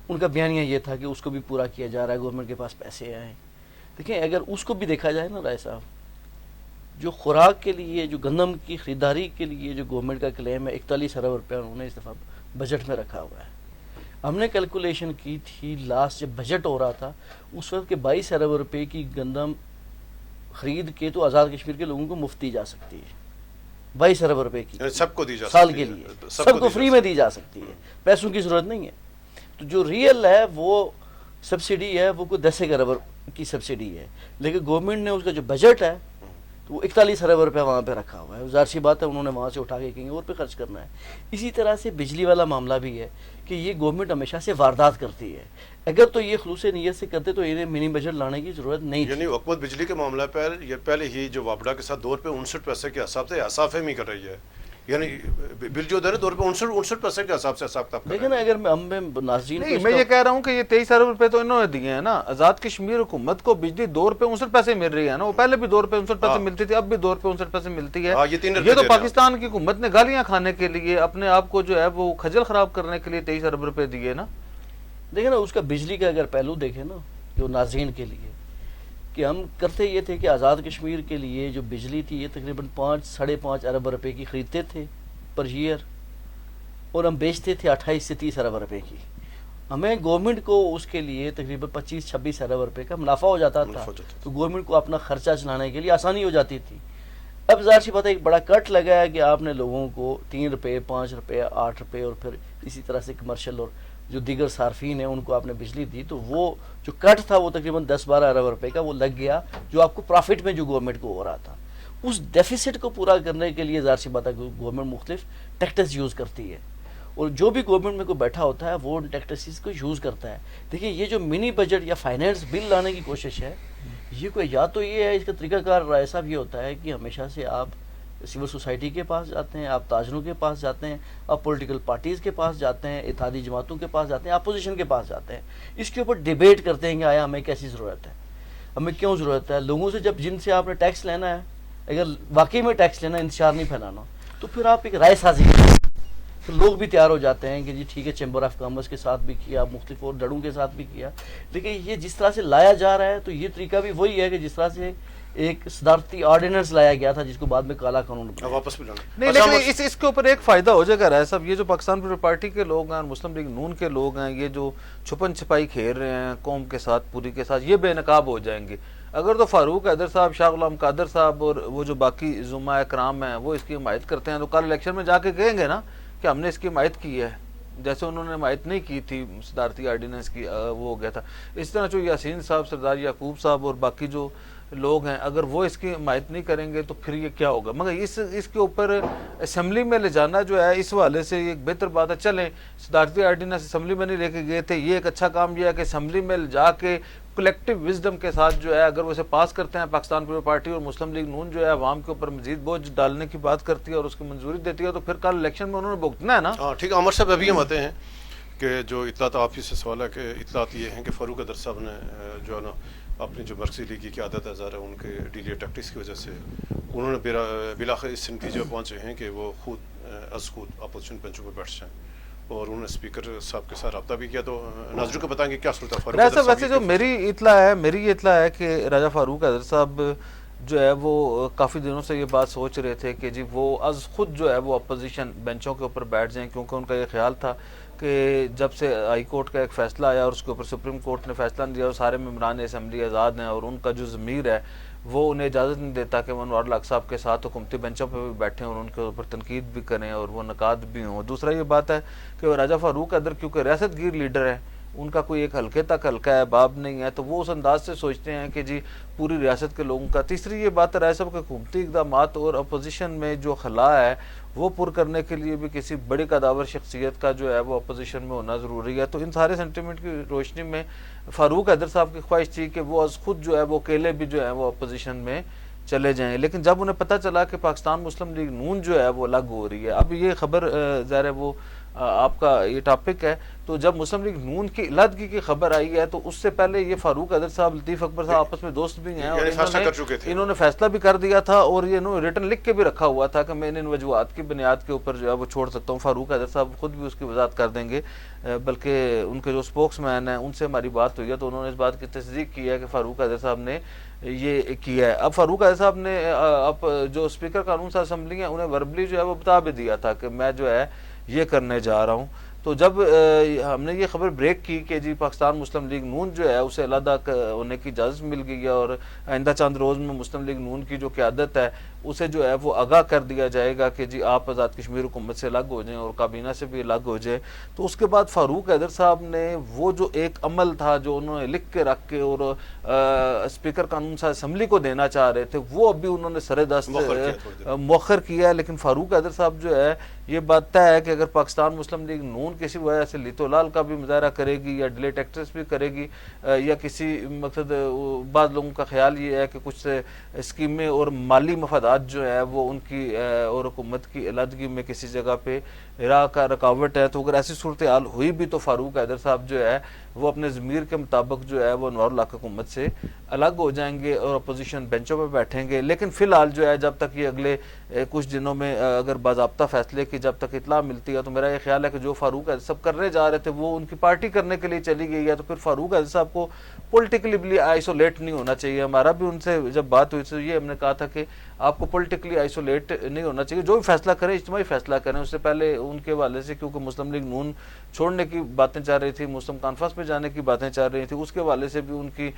ان کا بیانیہ یہ تھا کہ اس کو بھی پورا کیا جا رہا ہے، گورنمنٹ کے پاس پیسے آئے ہیں۔ دیکھیں اگر اس کو بھی دیکھا جائے نا رائے صاحب، جو خوراک کے لیے جو گندم کی خریداری کے لیے جو گورنمنٹ کا کلیم ہے 41 ارب روپے انہوں نے اس دفعہ بجٹ میں رکھا ہوا ہے۔ ہم نے کیلکولیشن کی تھی لاسٹ جب بجٹ ہو رہا تھا اس وقت کہ 22 ارب روپے کی گندم خرید کے تو آزاد کشمیر کے لوگوں کو مفت دی جا سکتی ہے، 22 ارب روپے کی سب کو دی جا سال کے لیے، سب کو فری میں دی جا سکتی ہے، پیسوں کی ضرورت نہیں ہے۔ تو جو ریئل ہے وہ سبسڈی ہے وہ کوئی 10 ارب کی سبسڈی ہے، لیکن گورنمنٹ نے اس کا جو بجٹ ہے تو وہ 41 ارب روپے وہاں پہ رکھا ہوا ہے، ظاہر سی بات ہے انہوں نے وہاں سے اٹھا کے کہیں اور پہ خرچ کرنا ہے۔ اسی طرح سے بجلی والا معاملہ بھی ہے کہ یہ گورنمنٹ ہمیشہ سے واردات کرتی ہے، اگر تو یہ خلوص نیت سے کرتے تو انہیں منی بجٹ لانے کی ضرورت نہیں تھی۔ یعنی حکومت بجلی کے معاملہ پر یہ پہلے ہی جو وابڈا کے ساتھ 2 روپے 59 پیسے کے حساب سے حساب فہمی کر رہی ہے، یعنی بل جو دے رہے 2 روپے 59 پیسے کے حساب سے حساب کتاب کر رہے ہیں۔ لیکن اگر میں ناظرین نہیں، میں یہ کہہ رہا ہوں کہ یہ 23 ارب روپے تو انہوں نے دیے ہیں نا، آزاد کشمیر حکومت کو بجلی 2 روپے 59 پیسے مل رہی ہے نا، وہ پہلے بھی 2 روپے 59 پیسے ملتی تھی، اب بھی 2 روپے 59 پیسے ملتی ہے۔ یہ تو پاکستان کی حکومت نے گالیاں کھانے کے لیے اپنے آپ کو جو ہے وہ خجل خراب کرنے کے لیے 23 ارب روپے دیے نا۔ دیکھیں نا اس کا بجلی کا اگر پہلو دیکھیں نا جو ناظرین کے لیے کہ ہم کرتے یہ تھے کہ آزاد کشمیر کے لیے جو بجلی تھی یہ تقریباً 5-5.5 ارب روپے کی خریدتے تھے پر ایئر، اور ہم بیچتے تھے 28 سے 30 ارب روپے کی، ہمیں گورنمنٹ کو اس کے لیے تقریباً 25-26 ارب روپے کا منافع ہو جاتا تھا، تو گورنمنٹ کو اپنا خرچہ چلانے کے لیے آسانی ہو جاتی تھی۔ اب ظاہر سی بات ہے ایک بڑا کٹ لگا ہے کہ آپ نے لوگوں کو 3 روپے 5 روپے 8 روپے اور پھر اسی طرح سے کمرشل اور جو دیگر صارفین ہیں ان کو آپ نے بجلی دی، تو وہ جو کٹ تھا وہ تقریباً 10-12 ارب روپے کا وہ لگ گیا جو آپ کو پرافٹ میں جو گورنمنٹ کو ہو رہا تھا۔ اس ڈیفیسٹ کو پورا کرنے کے لیے ظاہر سی بات ہے گورنمنٹ مختلف ٹیکٹس یوز کرتی ہے، اور جو بھی گورنمنٹ میں کوئی بیٹھا ہوتا ہے وہ ان ٹیکٹسز کو یوز کرتا ہے۔ دیکھیں یہ جو منی بجٹ یا فائنینس بل لانے کی کوشش ہے یہ کوئی یا تو یہ ہے، اس کا طریقہ کار رائے صاحب یہ ہوتا ہے کہ ہمیشہ سے آپ سول سوسائٹی کے پاس جاتے ہیں، آپ تاجروں کے پاس جاتے ہیں، آپ پولیٹیکل پارٹیز کے پاس جاتے ہیں، اتحادی جماعتوں کے پاس جاتے ہیں، اپوزیشن کے پاس جاتے ہیں، اس کے اوپر ڈیبیٹ کرتے ہیں کہ آیا ہمیں کیسی ضرورت ہے، ہمیں کیوں ضرورت ہے۔ لوگوں سے جب جن سے آپ نے ٹیکس لینا ہے، اگر واقعی میں ٹیکس لینا، انتشار نہیں پھیلانا، تو پھر آپ ایک رائے سازی کریں، پھر لوگ بھی تیار ہو جاتے ہیں کہ جی ٹھیک ہے چیمبر آف کامرس کے ساتھ بھی کیا، مختلف اور دڑوں کے ساتھ بھی کیا، لیکن یہ جس طرح سے لایا جا رہا ہے تو یہ طریقہ بھی وہی ہے کہ جس طرح سے ایک صدارتی آرڈیننس لایا گیا تھا جس کو بعد میں کالا قانون بنایا۔ واپس بھی لانا نہیں لیکن اس کے اوپر ایک فائدہ ہو جائے گا رائے صاحب، یہ جو پاکستان پیپلز پارٹی کے لوگ ہیں اور مسلم لیگ نون کے لوگ ہیں، یہ جو چھپن چھپائی کھیل رہے ہیں قوم کے ساتھ پوری کے ساتھ، یہ بے نقاب ہو جائیں گے۔ اگر تو فاروق حیدر صاحب، شاہ غلام قادر صاحب اور وہ جو باقی زماء کرام ہیں وہ اس کی حمایت کرتے ہیں تو کل الیکشن میں جا کے کہیں گے نا کہ ہم نے اس کی حمایت کی ہے، جیسے انہوں نے حمایت نہیں کی تھی صدارتی آرڈیننس کی، وہ ہو گیا تھا۔ اس طرح جو یاسین صاحب، سردار یعقوب صاحب اور باقی جو لوگ ہیں، اگر وہ اس کی حمایت نہیں کریں گے تو پھر یہ کیا ہوگا؟ مگر اس کے اوپر اسمبلی میں لے جانا جو ہے اس حوالے سے ایک بہتر بات ہے۔ چلیں صدارتی آرڈیننس اسمبلی میں نہیں لے کے گئے تھے، یہ ایک اچھا کام یہ ہے کہ اسمبلی میں جا کے کلیکٹیو وزڈم کے ساتھ جو ہے اگر وہ اسے پاس کرتے ہیں، پاکستان پیپلز پارٹی اور مسلم لیگ نون جو ہے عوام کے اوپر مزید بوجھ ڈالنے کی بات کرتی ہے اور اس کی منظوری دیتی ہے، تو پھر کل الیکشن میں انہوں نے بھگتنا ہے نا۔ ہاں ٹھیک ہے عمر صاحب، ابھی ہم آتے ہیں کہ جو اطلاعات آپ ہی سے سوال ہے کہ اطلاعات یہ ہیں کہ فاروق حیدر صاحب نے جو ہے نا اپنی جو مرکزی لیگی کی عادت ہے ظاہر ہے ان کے ڈیلی ٹیکٹکس کی وجہ سے انہوں نے بلاخر اس نتیجے پر پہنچے ہیں کہ وہ خود اپوزیشن بینچوں پہ بیٹھ جائیں، اور انہوں نے اسپیکر صاحب کے ساتھ رابطہ بھی کیا۔ تو ناظرین کو بتائیں گے کیا صورت ہے فاروق حیدر صاحب ویسے جو میری یہ اطلاع ہے کہ راجہ فاروق حیدر صاحب جو ہے وہ کافی دنوں سے یہ بات سوچ رہے تھے کہ جی وہ از خود جو ہے وہ اپوزیشن بینچوں کے اوپر بیٹھ جائیں، کیونکہ ان کا یہ خیال تھا کہ جب سے ہائی کورٹ کا ایک فیصلہ آیا اور اس کے اوپر سپریم کورٹ نے فیصلہ نہیں دیا اور سارے ممبران اسمبلی آزاد ہیں اور ان کا جو ضمیر ہے وہ انہیں اجازت نہیں دیتا کہ وہ انوار الحق صاحب کے ساتھ حکومتی بینچوں پہ بھی بیٹھیں اور ان کے اوپر تنقید بھی کریں اور وہ نقاد بھی ہوں۔ دوسرا یہ بات ہے کہ وہ راجہ فاروق حیدر کیونکہ ریاست گیر لیڈر ہے، ان کا کوئی ایک حلقے تک حلقہ ہے، باب نہیں ہے، تو وہ اس انداز سے سوچتے ہیں کہ جی پوری ریاست کے لوگوں کا۔ تیسری یہ بات ہے رائے صاحب کہ حکومتی اقدامات اور اپوزیشن میں جو خلا ہے وہ پر کرنے کے لیے بھی کسی بڑی قداور شخصیت کا جو ہے وہ اپوزیشن میں ہونا ضروری ہے۔ تو ان سارے سینٹیمنٹ کی روشنی میں فاروق حیدر صاحب کی خواہش تھی کہ وہ از خود جو ہے وہ اکیلے بھی جو ہے وہ اپوزیشن میں چلے جائیں، لیکن جب انہیں پتہ چلا کہ پاکستان مسلم لیگ نون جو ہے وہ الگ ہو رہی ہے، اب یہ خبر ظاہر ہے وہ آپ کا یہ ٹاپک ہے، تو جب مسلم لیگ نون کی علیحدگی کی خبر آئی ہے تو اس سے پہلے یہ فاروق حیدر صاحب، لطیف اکبر صاحب آپس میں دوست بھی ہیں اور انہوں نے فیصلہ بھی کر دیا تھا اور یہ انہوں نے ریٹن لکھ کے بھی رکھا ہوا تھا کہ میں ان وجوہات کی بنیاد کے اوپر جو ہے وہ چھوڑ سکتا ہوں۔ فاروق حیدر صاحب خود بھی اس کی وضاحت کر دیں گے، بلکہ ان کے جو اسپوکس مین ہیں ان سے ہماری بات ہوئی ہے تو انہوں نے اس بات کی تصدیق کی ہے کہ فاروق حیدر صاحب نے یہ کیا ہے۔ اب فاروق حیدر صاحب نے اب جو اسپیکر قانون ساز اسمبلی ہیں انہیں وربلی جو ہے وہ بتا بھی دیا تھا کہ میں جو ہے یہ کرنے جا رہا ہوں۔ تو جب ہم نے یہ خبر بریک کی کہ جی پاکستان مسلم لیگ نون جو ہے اسے علیحدہ ہونے کی اجازت مل گئی ہے اور آئندہ چند روز میں مسلم لیگ نون کی جو قیادت ہے اسے جو ہے وہ آگاہ کر دیا جائے گا کہ جی آپ آزاد کشمیر حکومت سے الگ ہو جائیں اور کابینہ سے بھی الگ ہو جائیں، تو اس کے بعد فاروق حیدر صاحب نے وہ جو ایک عمل تھا جو انہوں نے لکھ کے رکھ کے اور اسپیکر قانون ساز اسمبلی کو دینا چاہ رہے تھے وہ ابھی انہوں نے سر دست مؤخر کیا ہے۔ لیکن فاروق حیدر صاحب جو ہے یہ بات طے ہے کہ اگر پاکستان مسلم لیگ نون کسی وجہ سے لیتو لال کا بھی مظاہرہ کرے گی یا ڈیلیٹ ایکٹریس بھی کرے گی یا کسی مقصد بعض لوگوں کا خیال یہ ہے کہ کچھ اسکیمیں اور مالی مفادات جو ہے وہ ان کی اور حکومت کی علیحدگی میں کسی جگہ پہ راہ کا رکاوٹ ہے، تو اگر ایسی صورتحال ہوئی بھی تو فاروق حیدر صاحب جو ہے وہ اپنے ضمیر کے مطابق جو ہے وہ انوار الحق حکومت سے الگ ہو جائیں گے اور اپوزیشن بینچوں پہ بیٹھیں گے۔ لیکن فی الحال جو ہے جب تک یہ اگلے کچھ دنوں میں اگر باضابطہ فیصلے کی جب تک اطلاع ملتی ہے تو میرا یہ خیال ہے کہ جو فاروق حیدر صاحب کرنے جا رہے تھے وہ ان کی پارٹی کرنے کے لیے چلی گئی ہے، تو پھر فاروق حیدر صاحب کو پولیٹیکلی بھی آئسولیٹ نہیں ہونا چاہیے۔ ہمارا بھی ان سے جب بات ہوئی تو یہ ہم نے کہا تھا کہ آپ کو پولیٹیکلی آئسولیٹ نہیں ہونا چاہیے، جو بھی فیصلہ کریں اجتماعی فیصلہ کریں۔ اس سے پہلے ان کے حوالے سے کیونکہ مسلم لیگ نون چھوڑنے کی باتیں چاہ رہی تھی، مسلم کانفرنس میں جانے کی باتیں چاہ رہی تھی، اس کے حوالے سے بھی ان کی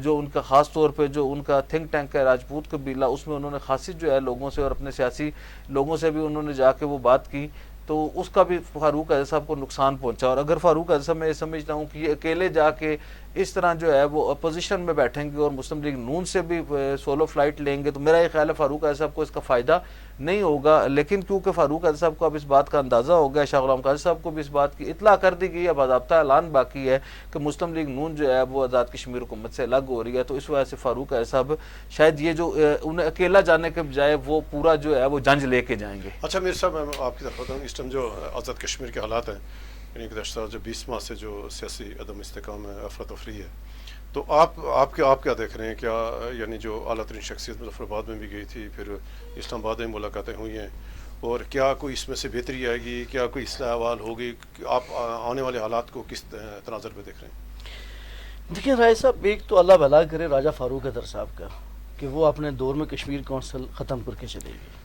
جو ان کا خاص طور پہ جو ان کا تھنک ٹینک ہے راجپوت قبیلہ اس میں انہوں نے خاصی جو ہے لوگوں سے اور اپنے سیاسی لوگوں سے بھی انہوں نے جا کے وہ بات کی، تو اس کا بھی فاروق حیدر صاحب کو نقصان پہنچا۔ اور اگر فاروق حیدر صاحب میں یہ سمجھتا ہوں کہ یہ اکیلے جا کے اس طرح جو ہے وہ اپوزیشن میں بیٹھیں گے اور مسلم لیگ نون سے بھی سولو فلائٹ لیں گے تو میرا یہ خیال ہے فاروق حیدر صاحب کو اس کا فائدہ نہیں ہوگا۔ لیکن کیونکہ فاروق حیدر صاحب کو اب اس بات کا اندازہ ہو گیا، شاہ غلام قادر صاحب کو بھی اس بات کی اطلاع کر دی گئی ہے، باضابطہ اعلان باقی ہے کہ مسلم لیگ نون جو ہے وہ آزاد کشمیر حکومت سے الگ ہو رہی ہے، تو اس وجہ سے فاروق حیدر صاحب شاید یہ جو انہیں اکیلا جانے کے بجائے وہ پورا جو ہے وہ جنج لے کے جائیں گے۔ اچھا میر صاحب میں آپ کی طرف بتاؤں اس ٹائم جو آزاد کشمیر کے حالات ہیں، یعنی گزشتہ جو 20 ماہ سے جو سیاسی عدم استحکام ہے، افراتفری ہے، تو آپ کیا دیکھ رہے ہیں؟ کیا یعنی جو اعلیٰ ترین شخصیت مظفر آباد میں بھی گئی تھی، پھر اسلام آباد میں ملاقاتیں ہوئی ہیں، اور کیا کوئی اس میں سے بہتری آئے گی؟ کیا کوئی اصلاح احوال ہوگی؟ آپ آنے والے حالات کو کس تناظر پہ دیکھ رہے ہیں؟ دیکھیں رائے صاحب، ایک تو اللہ بھلا کرے راجہ فاروق حیدر صاحب کا، کہ وہ اپنے دور میں کشمیر کونسل ختم کر کے چلے گئے.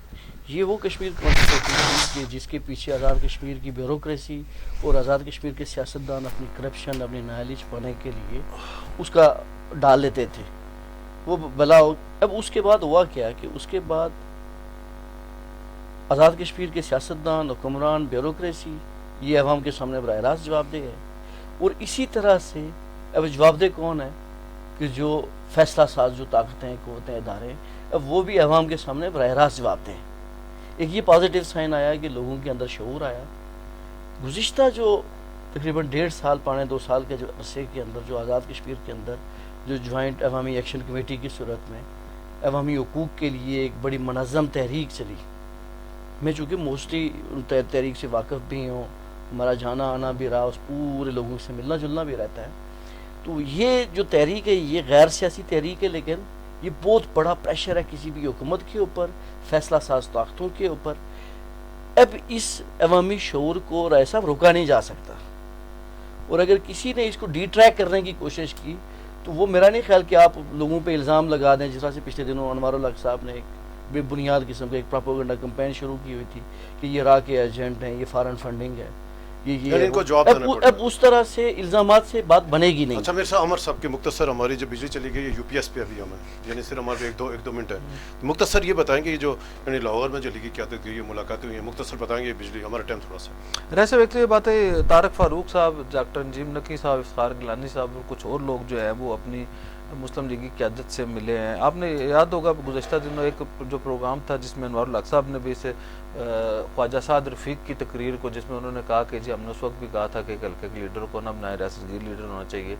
یہ وہ کشمیر کونسل ہوتی تھی کہ جس کے پیچھے آزاد کشمیر کی بیوروکریسی اور آزاد کشمیر کے سیاستدان اپنی کرپشن اپنی نااہلی چھپانے کے لیے اس کا ڈال لیتے تھے. وہ بلا اب اس کے بعد ہوا کیا کہ اس کے بعد آزاد کشمیر کے سیاستدان حکمران بیوروکریسی یہ عوام کے سامنے براہ راست جواب دہ ہے. اور اسی طرح سے اب جواب دہ کون ہے کہ جو فیصلہ ساز جو طاقتیں قوتیں ادارے اب وہ بھی عوام کے سامنے براہ راست جواب دیں. ایک یہ پازیٹیو سائن آیا کہ لوگوں کے اندر شعور آیا. گزشتہ جو تقریباً 1.5 سال پونے 2 سال کے جو عرصے کے اندر جو آزاد کشمیر کے اندر جو جوائنٹ عوامی ایکشن کمیٹی کی صورت میں عوامی حقوق کے لیے ایک بڑی منظم تحریک چلی. میں چونکہ موسٹلی ان تحریک سے واقف بھی ہوں, ہمارا جانا آنا بھی رہا, اس پورے لوگوں سے ملنا جلنا بھی رہتا ہے. تو یہ جو تحریک ہے یہ غیر سیاسی تحریک ہے, لیکن یہ بہت بڑا پریشر ہے کسی بھی حکومت کے اوپر, فیصلہ ساز طاقتوں کے اوپر. اب اس عوامی شعور کو رائے صاحب روکا نہیں جا سکتا, اور اگر کسی نے اس کو ڈی ٹریک کرنے کی کوشش کی تو وہ میرا نہیں خیال کہ آپ لوگوں پہ الزام لگا دیں, جس طرح سے پچھلے دنوں انوار الحق صاحب نے ایک بے بنیاد قسم کا ایک پراپوگنڈا کمپین شروع کی ہوئی تھی کہ یہ را کے ایجنٹ ہیں, یہ فارن فنڈنگ ہے, یعنی ان کو جواب دینا پڑے گا. اب اس طرح سے الزامات سے بات بنے گی نہیں. اچھا میرے صاحب عمر صاحب کی مختصر, ہماری جو بجلی چلی گئی یو پی ایس پہ ابھی ہمیں یعنی صرف ہمارے ایک دو منٹ ہے, مختصر یہ بتائیں گے یہ جو یعنی لاہور میں جو لیگی قیادت کی ملاقاتیں ہوئی ہیں, مختصر بتائیں گے بجلی, ہمارا ٹائم تھوڑا سا. رہ صاحب ایک تو یہ بات ہے, طارق فاروق صاحب, ڈاکٹر نجیم نقی صاحب, افتخار گیلانی صاحب اور کچھ اور لوگ جو ہیں وہ اپنی مسلم لیگ کی قیادت سے ملے ہیں. آپ نے یاد ہوگا گزشتہ دنوں ایک جو پروگرام تھا جس میں انوار الحق صاحب نے بھی اسے خواجہ سعد رفیق کی تقریر کو, جس میں انہوں نے کہا کہ جی ہم نے اس وقت بھی کہا تھا کہ ایک ہلکے کے لیڈر کو نہ بنائے, ریاست گیر لیڈر ہونا چاہیے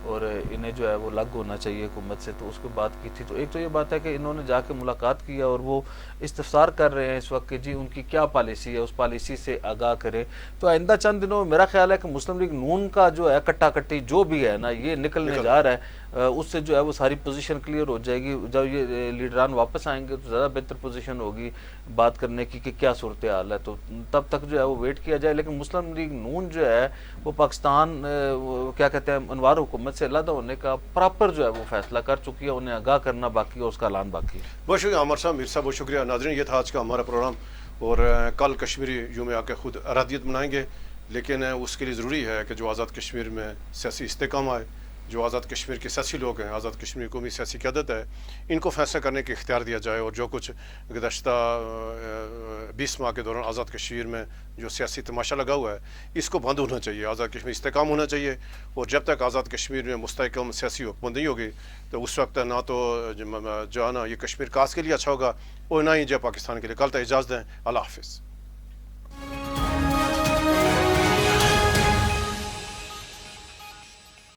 اور انہیں جو ہے وہ الگ ہونا چاہیے حکومت سے, تو اس کی بات کی تھی. تو ایک تو یہ بات ہے کہ انہوں نے جا کے ملاقات کیا اور وہ استفسار کر رہے ہیں اس وقت کہ جی ان کی کیا پالیسی ہے, اس پالیسی سے آگاہ کریں. تو آئندہ چند دنوں میں میرا خیال ہے کہ مسلم لیگ نون کا جو ہے کٹا کٹی جو بھی ہے نا یہ نکلنے جا رہا ہے, اس سے جو ہے وہ ساری پوزیشن کلیئر ہو جائے گی. جب یہ لیڈران واپس آئیں گے تو زیادہ بہتر پوزیشن ہوگی بات کرنے کی کہ کیا صورتحال ہے, تو تب تک جو ہے وہ ویٹ کیا جائے. لیکن مسلم لیگ نون جو ہے وہ پاکستان کیا کہتے ہیں انوار حکومت سے علیحدہ ہونے کا پراپر جو ہے وہ فیصلہ کر چکی ہے, انہیں آگاہ کرنا باقی اور اس کا اعلان باقی ہے. بہت شکریہ عمر صاحب, میر صاحب بہت شکریہ. ناظرین یہ تھا آج کا ہمارا پروگرام, اور کل کشمیری یوم آ کے خود ارادیت منائیں گے, لیکن اس کے لیے ضروری ہے کہ جو آزاد کشمیر میں سیاسی استحکام آئے, جو آزاد کشمیر کے سیاسی لوگ ہیں, آزاد کشمیر قومی سیاسی قیادت ہے, ان کو فیصلہ کرنے کے اختیار دیا جائے. اور جو کچھ گزشتہ 20 ماہ کے دوران آزاد کشمیر میں جو سیاسی تماشا لگا ہوا ہے اس کو بند ہونا چاہیے, آزاد کشمیر استحکام ہونا چاہیے. اور جب تک آزاد کشمیر میں مستحکم سیاسی حکومت نہیں ہوگی تو اس وقت نہ تو جو ہے نا یہ کشمیر کاس کے لیے اچھا ہوگا اور نہ ہی جو پاکستان کے لیے. کل تک اجازت دیں, اللہ حافظ.